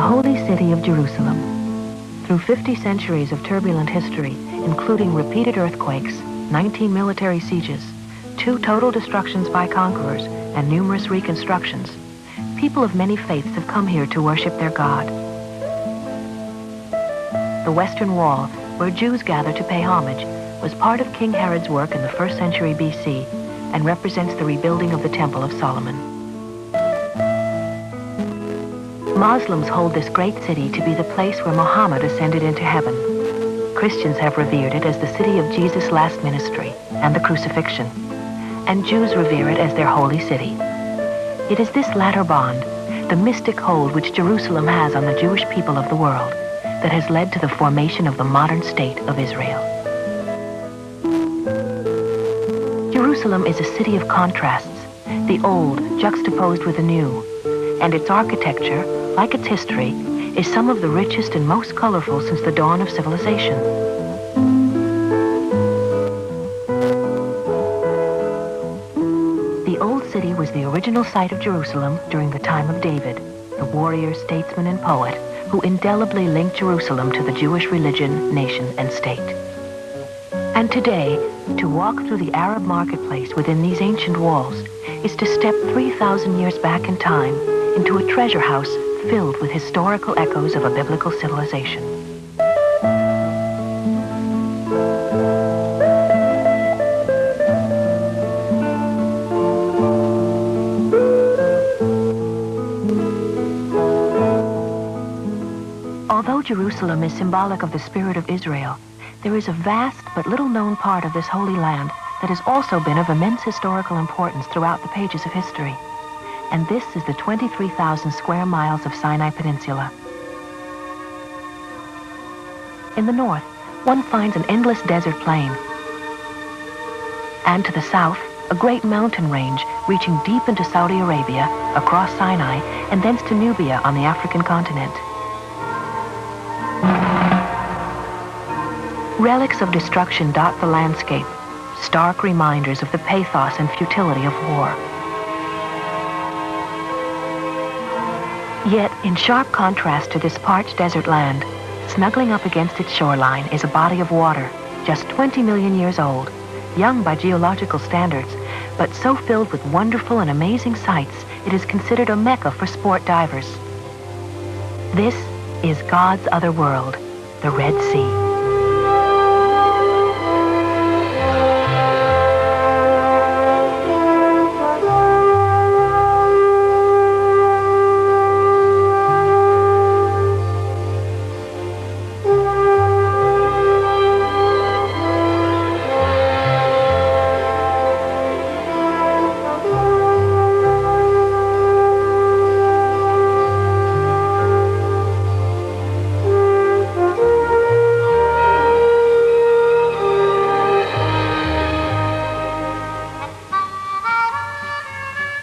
holy city of Jerusalem. Through 50 centuries of turbulent history, including repeated earthquakes, 19 military sieges, 2 total destructions by conquerors, and numerous reconstructions, people of many faiths have come here to worship their God. The Western Wall, where Jews gather to pay homage, was part of King Herod's work in the 1st century BC and represents the rebuilding of the Temple of Solomon. Muslims hold this great city to be the place where Muhammad ascended into heaven. Christians have revered it as the city of Jesus' last ministry and the crucifixion, and Jews revere it as their holy city. It is this latter bond, the mystic hold which Jerusalem has on the Jewish people of the world, that has led to the formation of the modern state of Israel. Jerusalem is a city of contrasts, the old juxtaposed with the new, and its architecture, like its history, is some of the richest and most colorful since the dawn of civilization. The old city was the original site of Jerusalem during the time of David, the warrior, statesman, and poet who indelibly linked Jerusalem to the Jewish religion, nation, and state. And today, to walk through the Arab marketplace within these ancient walls is to step 3,000 years back in time into a treasure house filled with historical echoes of a biblical civilization. Although Jerusalem is symbolic of the spirit of Israel, there is a vast but little-known part of this holy land that has also been of immense historical importance throughout the pages of history. And this is the 23,000 square miles of Sinai Peninsula. In the north, one finds an endless desert plain. And to the south, a great mountain range reaching deep into Saudi Arabia, across Sinai, and thence to Nubia on the African continent. Relics of destruction dot the landscape, stark reminders of the pathos and futility of war. Yet, in sharp contrast to this parched desert land, snuggling up against its shoreline is a body of water, just 20 million years old, young by geological standards, but so filled with wonderful and amazing sights, it is considered a mecca for sport divers. This is God's other world, the Red Sea.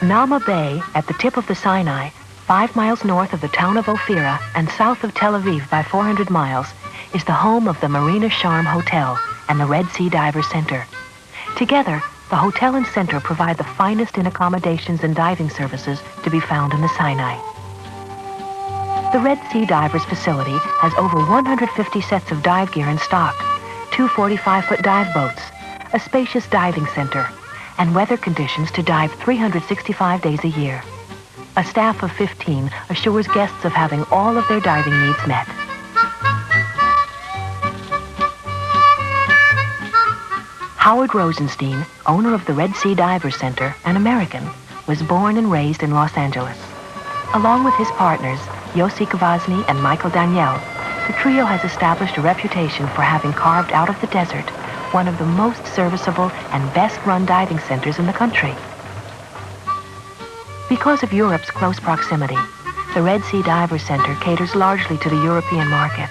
Nama Bay, at the tip of the Sinai, 5 miles north of the town of Ophira and south of Tel Aviv by 400 miles, is the home of the Marina Sharm Hotel and the Red Sea Diver Center. Together, the hotel and center provide the finest in accommodations and diving services to be found in the Sinai. The Red Sea Divers facility has over 150 sets of dive gear in stock, 2 45-foot dive boats, a spacious diving center, and weather conditions to dive 365 days a year. A staff of 15 assures guests of having all of their diving needs met. Howard Rosenstein, owner of the Red Sea Diver Center, an American, was born and raised in Los Angeles. Along with his partners, Yossi Kavazny and Michael Daniel, the trio has established a reputation for having carved out of the desert one of the most serviceable and best-run diving centers in the country. Because of Europe's close proximity, the Red Sea Diver Center caters largely to the European market.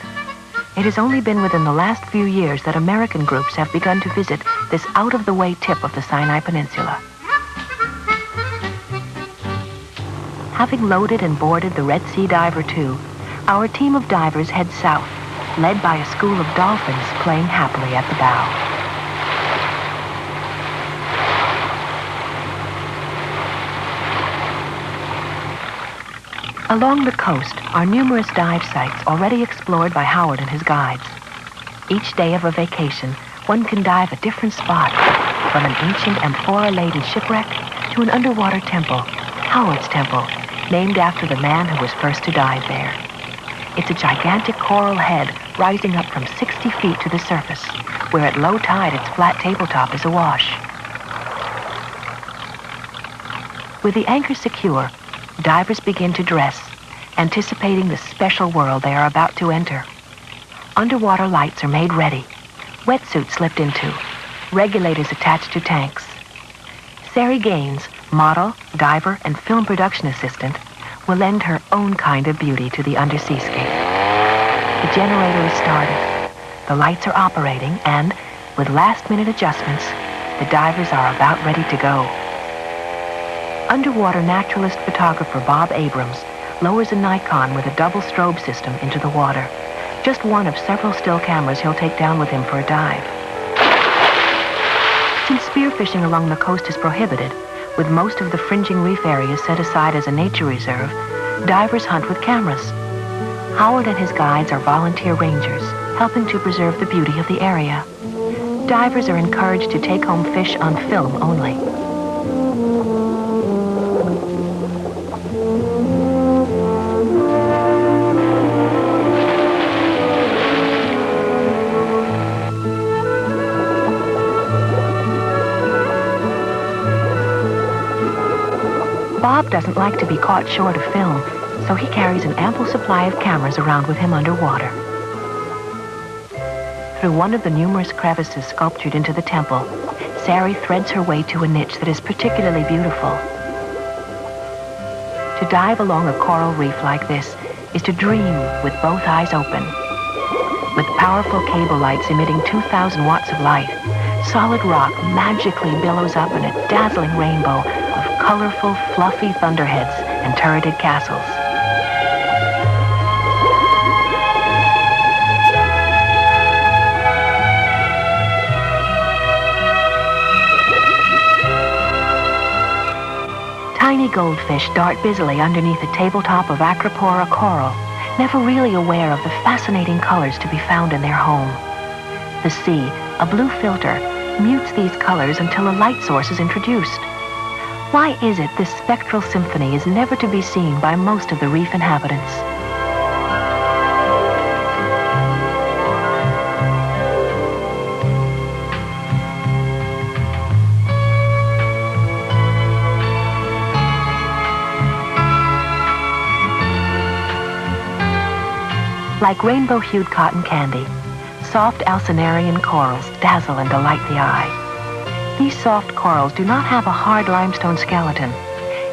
It has only been within the last few years that American groups have begun to visit this out-of-the-way tip of the Sinai Peninsula. Having loaded and boarded the Red Sea Diver 2, our team of divers heads south, led by a school of dolphins playing happily at the bow. Along the coast are numerous dive sites already explored by Howard and his guides. Each day of a vacation, one can dive a different spot, from an ancient amphora-laden shipwreck to an underwater temple, Howard's Temple, named after the man who was first to dive there. It's a gigantic coral head rising up from 60 feet to the surface, where at low tide its flat tabletop is awash. With the anchor secure, divers begin to dress, anticipating the special world they are about to enter. Underwater lights are made ready, wetsuits slipped into, regulators attached to tanks. Sari Gaines, model, diver, and film production assistant, will lend her own kind of beauty to the undersea scape. The generator is started, the lights are operating, and, with last-minute adjustments, the divers are about ready to go. Underwater naturalist photographer Bob Abrams lowers a Nikon with a double strobe system into the water, just one of several still cameras he'll take down with him for a dive. Since spearfishing along the coast is prohibited, with most of the fringing reef areas set aside as a nature reserve, divers hunt with cameras. Howard and his guides are volunteer rangers, helping to preserve the beauty of the area. Divers are encouraged to take home fish on film only. Bob doesn't like to be caught short of film, so he carries an ample supply of cameras around with him underwater. Through one of the numerous crevices sculptured into the temple, Sari threads her way to a niche that is particularly beautiful. To dive along a coral reef like this is to dream with both eyes open. With powerful cable lights emitting 2,000 watts of light, solid rock magically billows up in a dazzling rainbow of colorful, fluffy thunderheads and turreted castles. Tiny goldfish dart busily underneath a tabletop of Acropora coral, never really aware of the fascinating colors to be found in their home. The sea, a blue filter, mutes these colors until a light source is introduced. Why is it this spectral symphony is never to be seen by most of the reef inhabitants? Like rainbow-hued cotton candy, soft alcinarian corals dazzle and delight the eye. These soft corals do not have a hard limestone skeleton.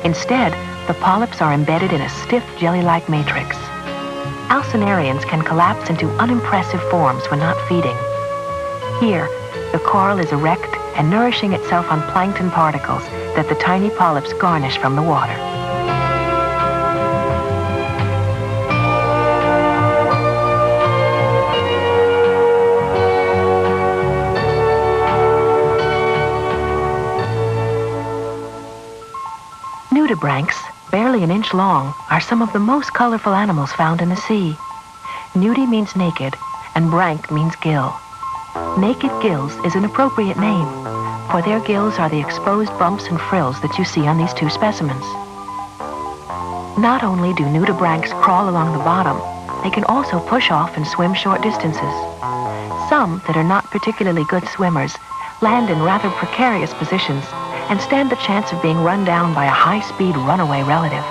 Instead, the polyps are embedded in a stiff jelly-like matrix. Alcinarians can collapse into unimpressive forms when not feeding. Here, the coral is erect and nourishing itself on plankton particles that the tiny polyps garnish from the water. Nudibranchs, barely an inch long, are some of the most colorful animals found in the sea. Nudi means naked, and branch means gill. Naked gills is an appropriate name, for their gills are the exposed bumps and frills that you see on these two specimens. Not only do nudibranchs crawl along the bottom, they can also push off and swim short distances. Some that are not particularly good swimmers land in rather precarious positions and stand the chance of being run down by a high-speed runaway relative.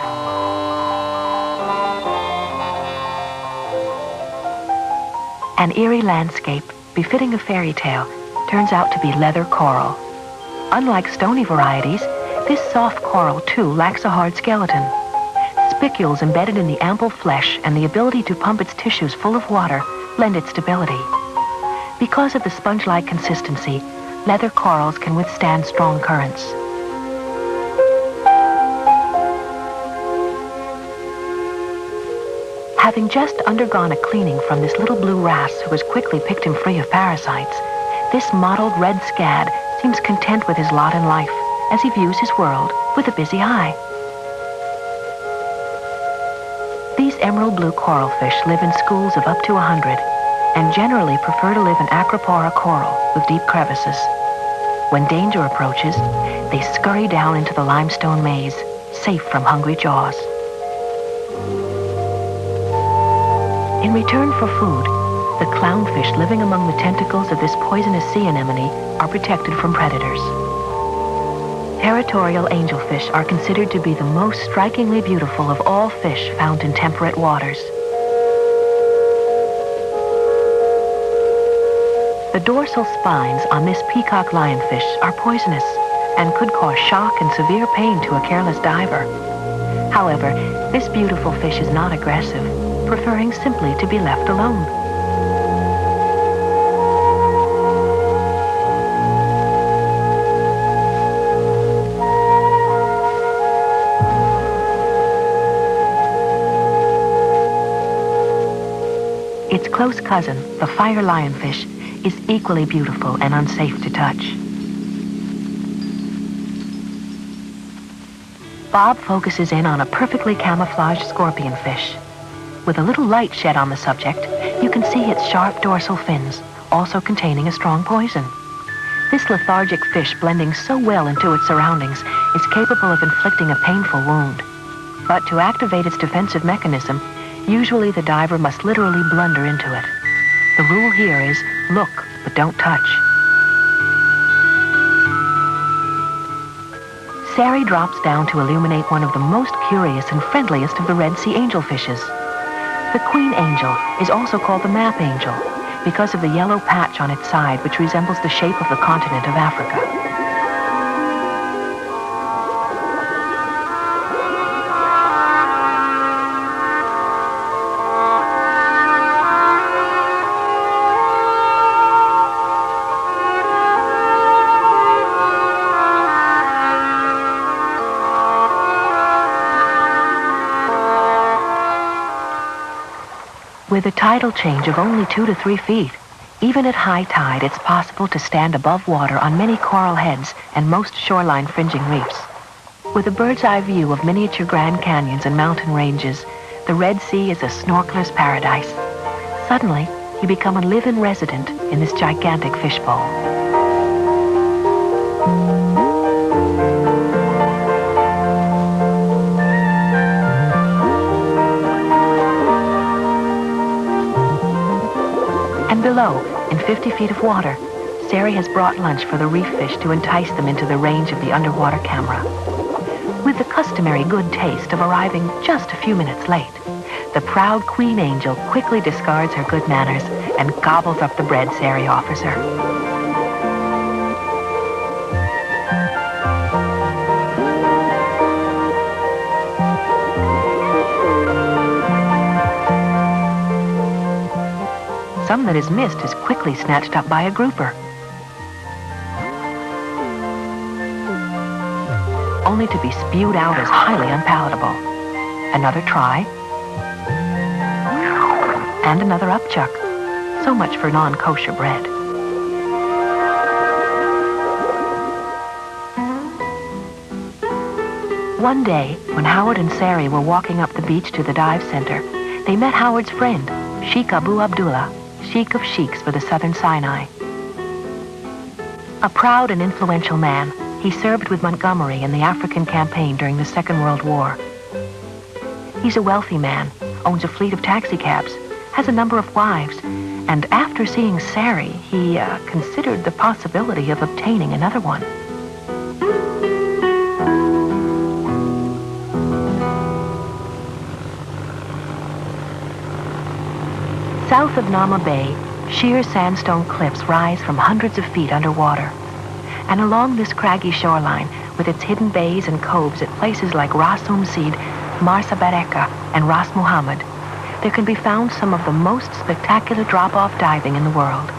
An eerie landscape, befitting a fairy tale, turns out to be leather coral. Unlike stony varieties, this soft coral too lacks a hard skeleton. Spicules embedded in the ample flesh and the ability to pump its tissues full of water lend it stability. Because of the sponge-like consistency, leather corals can withstand strong currents. Having just undergone a cleaning from this little blue wrasse who has quickly picked him free of parasites, this mottled red scad seems content with his lot in life as he views his world with a busy eye. These emerald blue coral fish live in schools of up to 100 and generally prefer to live in acropora coral with deep crevices. When danger approaches, they scurry down into the limestone maze, safe from hungry jaws. In return for food, the clownfish living among the tentacles of this poisonous sea anemone are protected from predators. Territorial angelfish are considered to be the most strikingly beautiful of all fish found in temperate waters. The dorsal spines on this peacock lionfish are poisonous and could cause shock and severe pain to a careless diver. However, this beautiful fish is not aggressive, preferring simply to be left alone. Its close cousin, the fire lionfish, is equally beautiful and unsafe to touch. Bob focuses in on a perfectly camouflaged scorpionfish. With a little light shed on the subject, you can see its sharp dorsal fins, also containing a strong poison. This lethargic fish, blending so well into its surroundings, is capable of inflicting a painful wound. But to activate its defensive mechanism, usually the diver must literally blunder into it. The rule here is look, but don't touch. Sari drops down to illuminate one of the most curious and friendliest of the Red Sea angelfishes. The queen angel is also called the map angel because of the yellow patch on its side which resembles the shape of the continent of Africa. With a tidal change of only 2 to 3 feet, even at high tide, it's possible to stand above water on many coral heads and most shoreline fringing reefs. With a bird's-eye view of miniature Grand Canyons and mountain ranges, the Red Sea is a snorkeler's paradise. Suddenly, you become a live-in resident in this gigantic fishbowl. Below, in 50 feet of water, Sari has brought lunch for the reef fish to entice them into the range of the underwater camera. With the customary good taste of arriving just a few minutes late, the proud queen angel quickly discards her good manners and gobbles up the bread Sari offers her. Some that is missed is quickly snatched up by a grouper, only to be spewed out as highly unpalatable. Another try, and another upchuck. So much for non-kosher bread. One day, when Howard and Sari were walking up the beach to the dive center, they met Howard's friend, Sheikh Abu Abdullah, Sheikh of Sheikhs for the Southern Sinai. A proud and influential man, he served with Montgomery in the African campaign during the Second World War. He's a wealthy man, owns a fleet of taxicabs, has a number of wives, and after seeing Sari, he considered the possibility of obtaining another one. South of Nama Bay, sheer sandstone cliffs rise from hundreds of feet underwater. And along this craggy shoreline, with its hidden bays and coves at places like Ras Umsid, Marsa Bareka, and Ras Muhammad, there can be found some of the most spectacular drop-off diving in the world.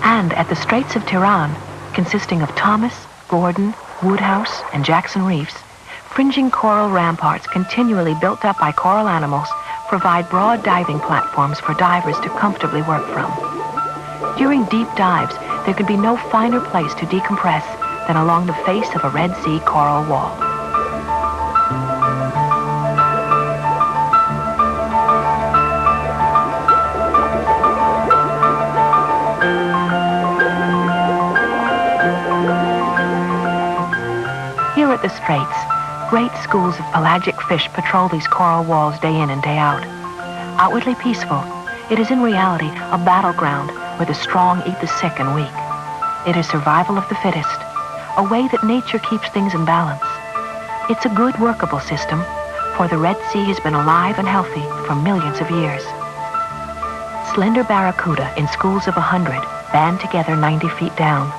And at the Straits of Tiran, consisting of Thomas, Gordon, Woodhouse, and Jackson Reefs, fringing coral ramparts continually built up by coral animals provide broad diving platforms for divers to comfortably work from. During deep dives, there could be no finer place to decompress than along the face of a Red Sea coral wall. Here at the Straits, great schools of pelagic fish patrol these coral walls day in and day out. Outwardly peaceful, it is in reality a battleground where the strong eat the sick and weak. It is survival of the fittest, a way that nature keeps things in balance. It's a good workable system, for the Red Sea has been alive and healthy for millions of years. Slender barracuda in schools of 100 band together 90 feet down.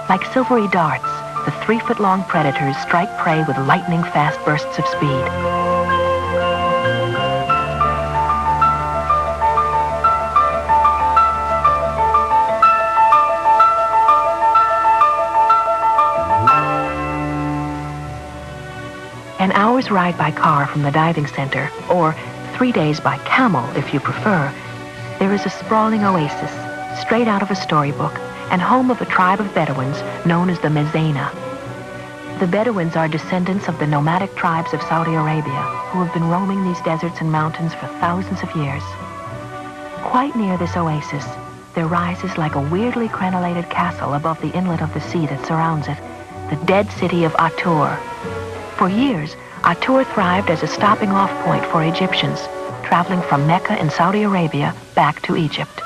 Like silvery darts, the 3-foot-long predators strike prey with lightning-fast bursts of speed. An hour's ride by car from the diving center, or 3 days by camel if you prefer, there is a sprawling oasis, straight out of a storybook, and home of a tribe of Bedouins known as the Mezena. The Bedouins are descendants of the nomadic tribes of Saudi Arabia, who have been roaming these deserts and mountains for thousands of years. Quite near this oasis, there rises like a weirdly crenellated castle above the inlet of the sea that surrounds it, the dead city of Atur. For years, Atur thrived as a stopping-off point for Egyptians, traveling from Mecca in Saudi Arabia back to Egypt.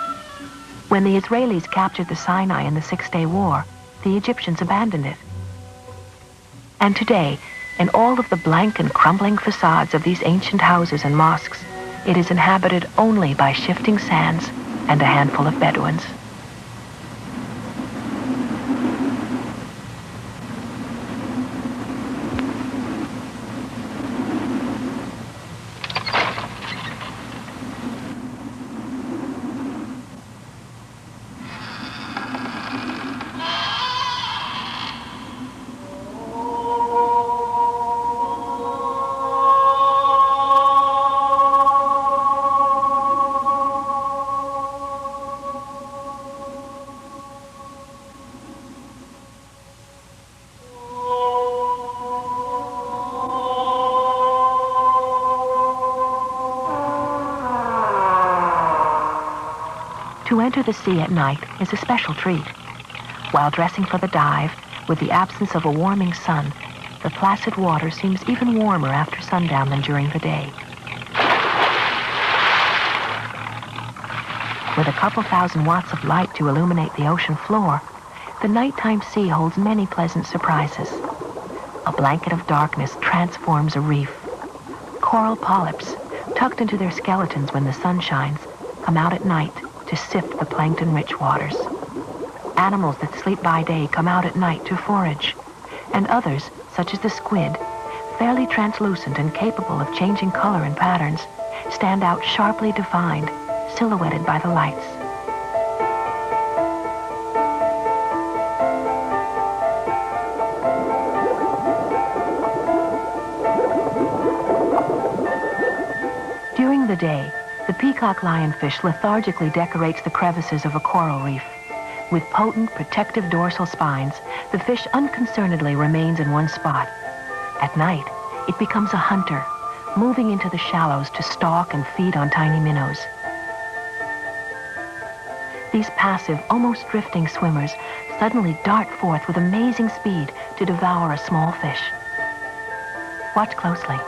When the Israelis captured the Sinai in the Six-Day War, the Egyptians abandoned it. And today, in all of the blank and crumbling facades of these ancient houses and mosques, it is inhabited only by shifting sands and a handful of Bedouins. To enter the sea at night is a special treat. While dressing for the dive, with the absence of a warming sun, the placid water seems even warmer after sundown than during the day. With a couple thousand watts of light to illuminate the ocean floor, the nighttime sea holds many pleasant surprises. A blanket of darkness transforms a reef. Coral polyps, tucked into their skeletons when the sun shines, come out at night to sift the plankton-rich waters. Animals that sleep by day come out at night to forage, and others, such as the squid, fairly translucent and capable of changing color and patterns, stand out sharply defined, silhouetted by the lights. During the day, the peacock lionfish lethargically decorates the crevices of a coral reef. With potent, protective dorsal spines, the fish unconcernedly remains in one spot. At night, it becomes a hunter, moving into the shallows to stalk and feed on tiny minnows. These passive, almost drifting swimmers suddenly dart forth with amazing speed to devour a small fish. Watch closely.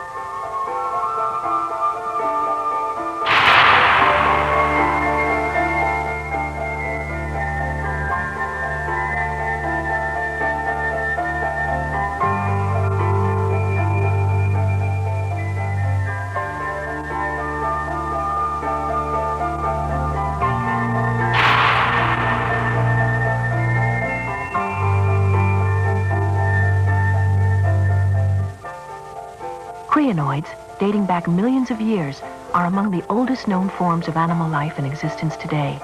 Crinoids, dating back millions of years, are among the oldest known forms of animal life in existence today.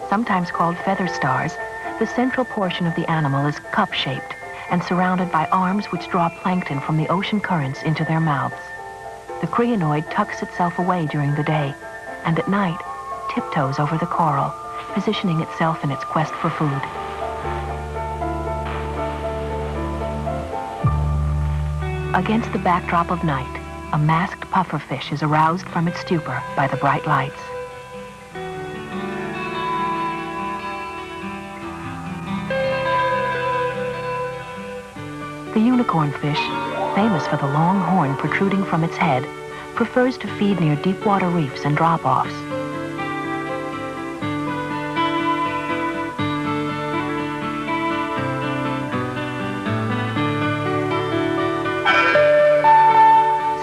Sometimes called feather stars, the central portion of the animal is cup-shaped and surrounded by arms which draw plankton from the ocean currents into their mouths. The crinoid tucks itself away during the day, and at night tiptoes over the coral, positioning itself in its quest for food. Against the backdrop of night, a masked pufferfish is aroused from its stupor by the bright lights. The unicorn fish, famous for the long horn protruding from its head, prefers to feed near deep-water reefs and drop-offs.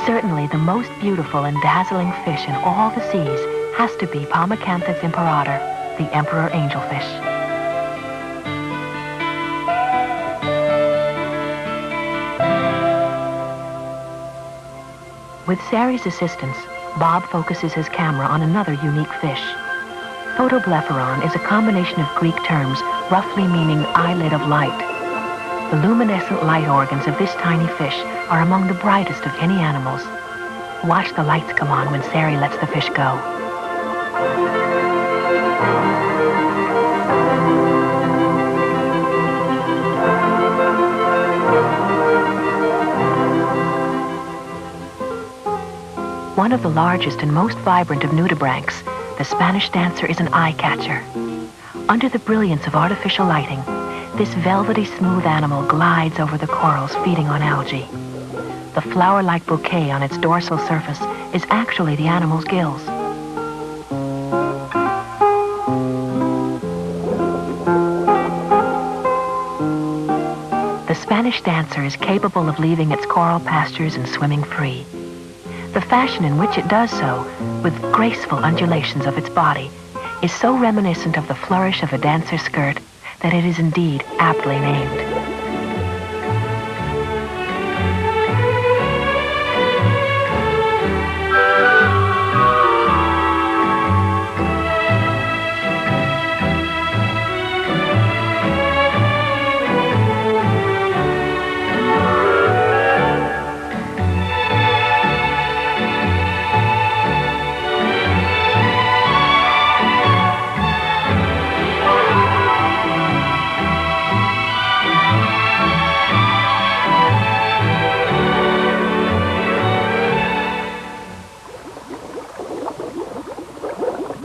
Certainly the most beautiful and dazzling fish in all the seas has to be Pomacanthus imperator, the emperor angelfish. With Sari's assistance, Bob focuses his camera on another unique fish. Photoblepharon is a combination of Greek terms roughly meaning eyelid of light. The luminescent light organs of this tiny fish are among the brightest of any animals. Watch the lights come on when Sari lets the fish go. One of the largest and most vibrant of nudibranchs, the Spanish dancer is an eye-catcher. Under the brilliance of artificial lighting, this velvety smooth animal glides over the corals feeding on algae. The flower-like bouquet on its dorsal surface is actually the animal's gills. The Spanish dancer is capable of leaving its coral pastures and swimming free. The fashion in which it does so, with graceful undulations of its body, is so reminiscent of the flourish of a dancer's skirt that it is indeed aptly named.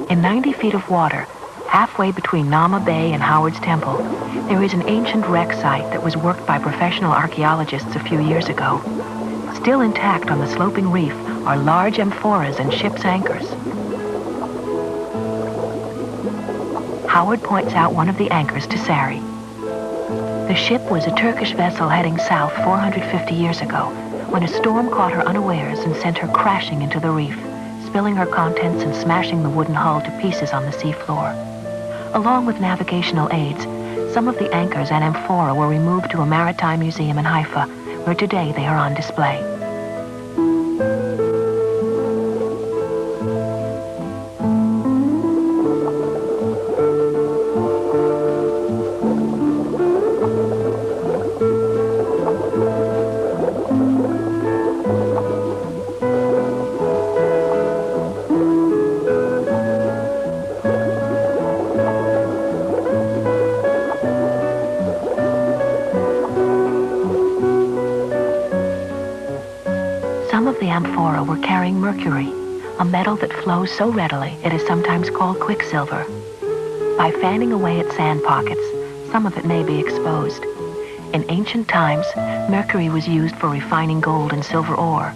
In 90 feet of water, halfway between Nama Bay and Howard's Temple, there is an ancient wreck site that was worked by professional archaeologists a few years ago. Still intact on the sloping reef are large amphoras and ship's anchors. Howard points out one of the anchors to Sari. The ship was a Turkish vessel heading south 450 years ago when a storm caught her unawares and sent her crashing into the reef, spilling her contents and smashing the wooden hull to pieces on the seafloor. Along with navigational aids, some of the anchors and amphora were removed to a maritime museum in Haifa, where today they are on display. Some of the amphora were carrying mercury, a metal that flows so readily it is sometimes called quicksilver. By fanning away at sand pockets, some of it may be exposed. In ancient times, mercury was used for refining gold and silver ore.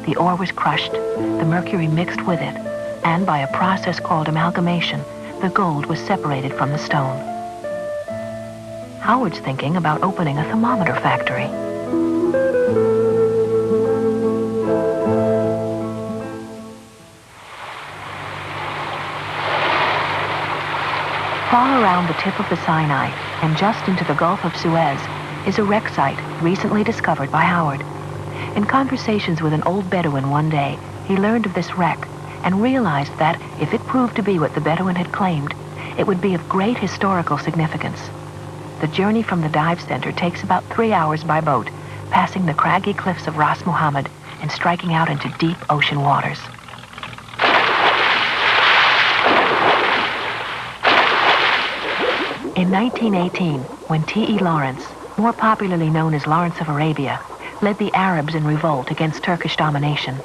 The ore was crushed, the mercury mixed with it, and by a process called amalgamation, the gold was separated from the stone. Howard's thinking about opening a thermometer factory. Far around the tip of the Sinai and just into the Gulf of Suez is a wreck site recently discovered by Howard. In conversations with an old Bedouin one day, he learned of this wreck and realized that if it proved to be what the Bedouin had claimed, it would be of great historical significance. The journey from the dive center takes about 3 hours by boat, passing the craggy cliffs of Ras Muhammad and striking out into deep ocean waters. In 1918, when T.E. Lawrence, more popularly known as Lawrence of Arabia, led the Arabs in revolt against Turkish domination,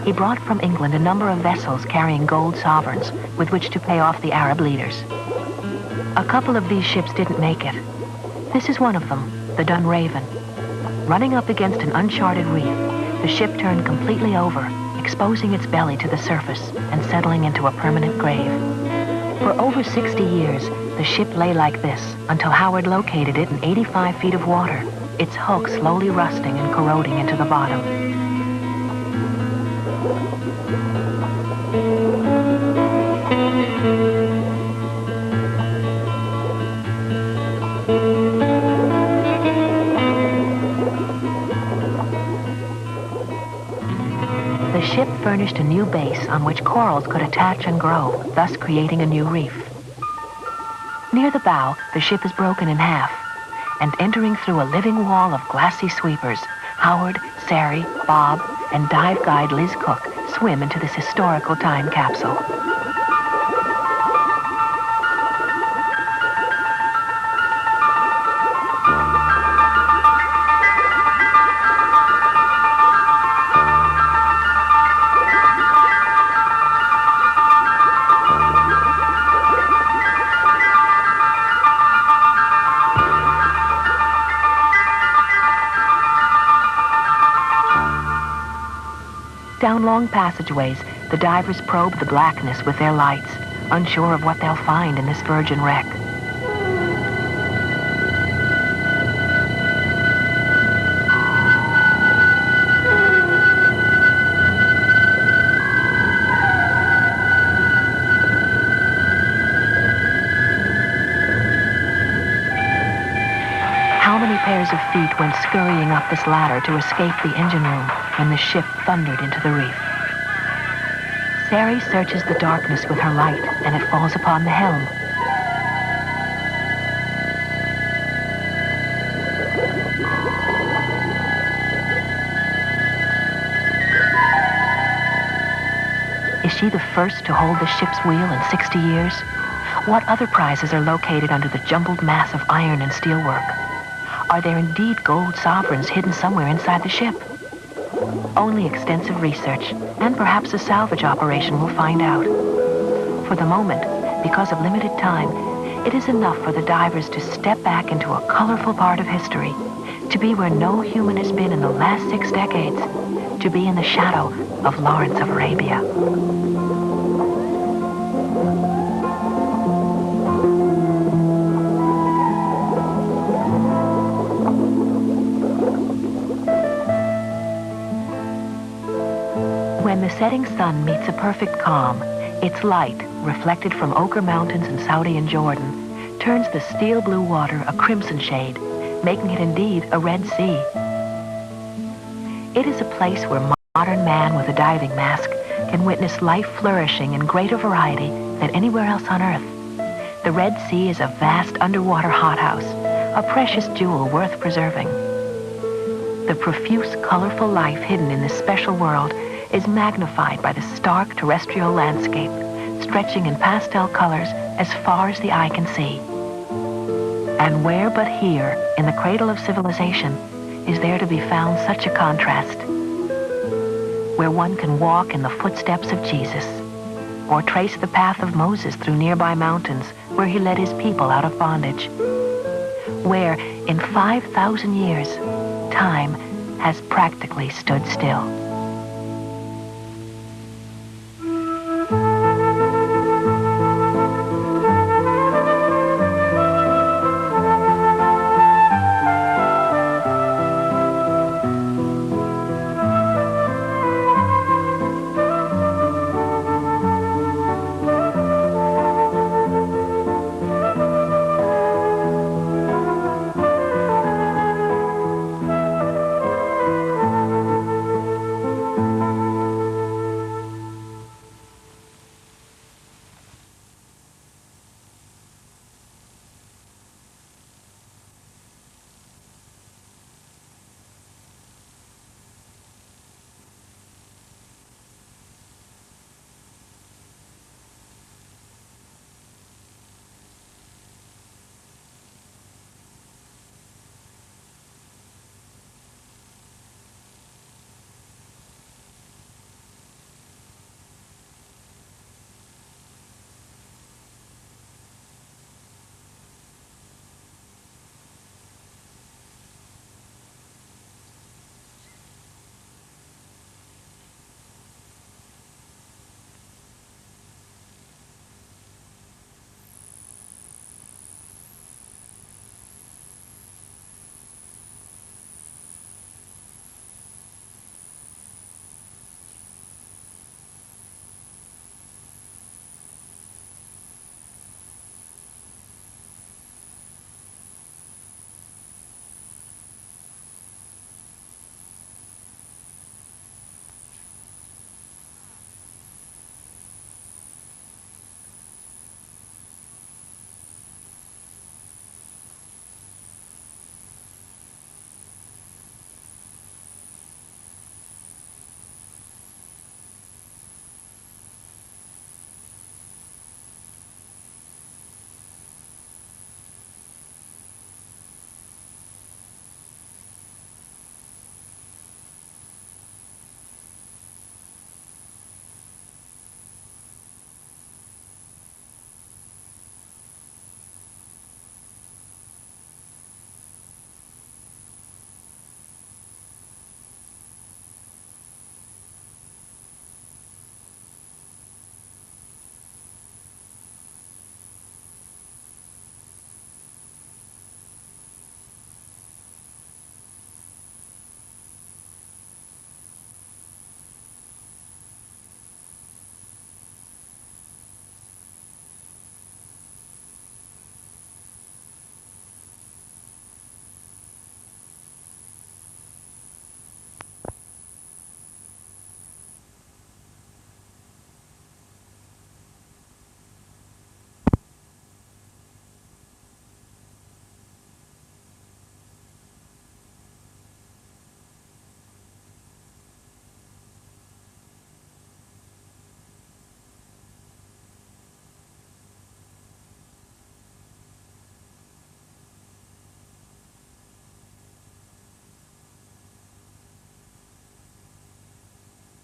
he brought from England a number of vessels carrying gold sovereigns with which to pay off the Arab leaders. A couple of these ships didn't make it. This is one of them, the Dunraven. Running up against an uncharted reef, the ship turned completely over, exposing its belly to the surface and settling into a permanent grave. For over 60 years, the ship lay like this until Howard located it in 85 feet of water, its hulk slowly rusting and corroding into the bottom. The ship furnished a new base on which corals could attach and grow, thus creating a new reef. Near the bow, the ship is broken in half, and entering through a living wall of glassy sweepers, Howard, Sari, Bob, and dive guide Liz Cook swim into this historical time capsule. Down long passageways, the divers probe the blackness with their lights, unsure of what they'll find in this virgin wreck. How many pairs of feet went scurrying up this ladder to escape the engine room when the ship thundered into the reef? Sari searches the darkness with her light, and it falls upon the helm. Is she the first to hold the ship's wheel in 60 years? What other prizes are located under the jumbled mass of iron and steelwork? Are there indeed gold sovereigns hidden somewhere inside the ship? Only extensive research, and perhaps a salvage operation, will find out. For the moment, because of limited time, it is enough for the divers to step back into a colorful part of history, to be where no human has been in the last 6 decades, to be in the shadow of Lawrence of Arabia. When the setting sun meets a perfect calm, its light, reflected from Ochre Mountains in Saudi and Jordan, turns the steel blue water a crimson shade, making it indeed a Red Sea. It is a place where modern man with a diving mask can witness life flourishing in greater variety than anywhere else on Earth. The Red Sea is a vast underwater hothouse, a precious jewel worth preserving. The profuse, colorful life hidden in this special world is magnified by the stark terrestrial landscape, stretching in pastel colors as far as the eye can see. And where but here, in the cradle of civilization, is there to be found such a contrast, where one can walk in the footsteps of Jesus, or trace the path of Moses through nearby mountains where he led his people out of bondage, where, in 5,000 years, time has practically stood still.